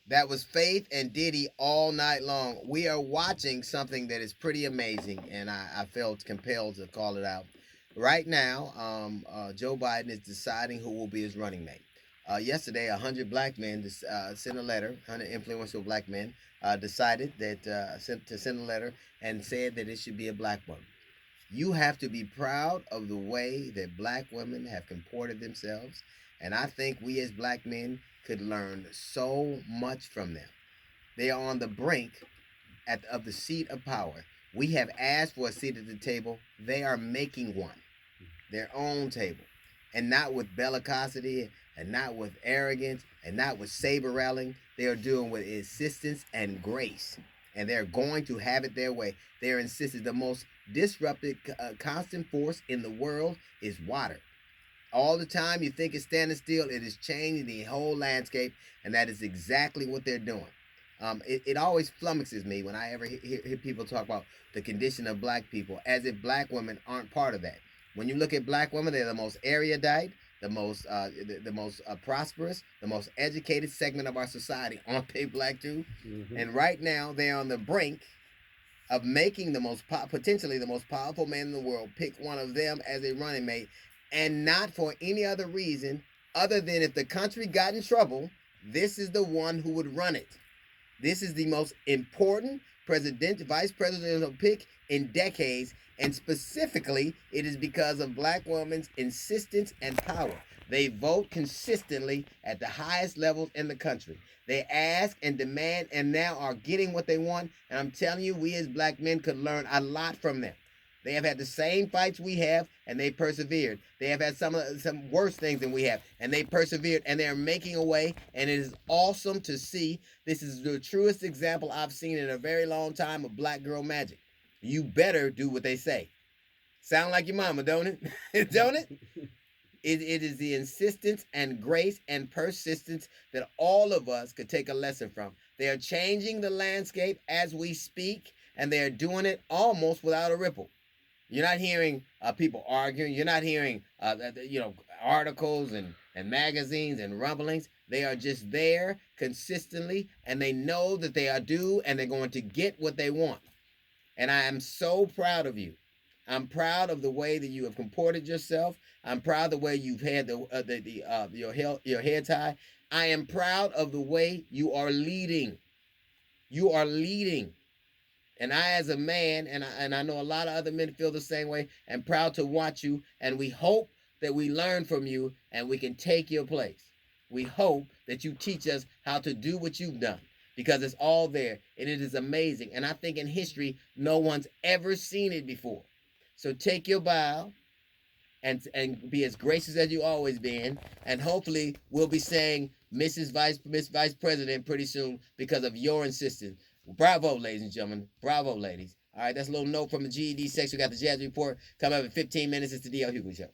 That was Faith and Diddy all night long. We are watching something that is pretty amazing, and I felt compelled to call it out. Right now, Joe Biden is deciding who will be his running mate. Yesterday, 100 black men sent a letter, 100 influential black men decided that send a letter and said that it should be a black woman. You have to be proud of the way that black women have comported themselves. And I think we as black men could learn so much from them. They are on the brink of the seat of power. We have asked for a seat at the table. They are making one, their own table. And not with bellicosity, and not with arrogance, and not with saber rattling. They are doing with insistence and grace. And they're going to have it their way. They're insisting the most disruptive, constant force in the world is water. All the time you think it's standing still, it is changing the whole landscape, and that is exactly what they're doing. It always flummoxes me when I ever hear people talk about the condition of black people, as if black women aren't part of that. When you look at black women, they're the most erudite, the most prosperous, the most educated segment of our society. Aren't they black too? Mm-hmm. And right now, they're on the brink of making potentially the most powerful man in the world pick one of them as a running mate, and not for any other reason other than if the country got in trouble, this is the one who would run it. This is the most important vice presidential pick in decades, and specifically, it is because of black women's insistence and power. They vote consistently at the highest levels in the country. They ask and demand and now are getting what they want. And I'm telling you, we as black men could learn a lot from them. They have had the same fights we have, and they persevered. They have had some worse things than we have, and they persevered, and they're making a way, and it is awesome to see. This is the truest example I've seen in a very long time of black girl magic. You better do what they say. Sound like your mama, don't it? Don't it? It is the insistence and grace and persistence that all of us could take a lesson from. They are changing the landscape as we speak, and they are doing it almost without a ripple. You're not hearing people arguing. You're not hearing articles and magazines and rumblings. They are just there consistently, and they know that they are due, and they're going to get what they want. And I am so proud of you. I'm proud of the way that you have comported yourself. I'm proud of the way you've had your hair tie. I am proud of the way you are leading. You are leading. And I, as a man, and I know a lot of other men feel the same way, am proud to watch you. And we hope that we learn from you and we can take your place. We hope that you teach us how to do what you've done, because it's all there and it is amazing. And I think in history, no one's ever seen it before. So take your bow and be as gracious as you always been. And hopefully we'll be saying Miss Vice President pretty soon because of your insistence. Bravo, ladies and gentlemen. Bravo, ladies. All right, that's a little note from the GED section. We got the Jazz Report coming up in 15 minutes. It's the D.L. Hughley Show.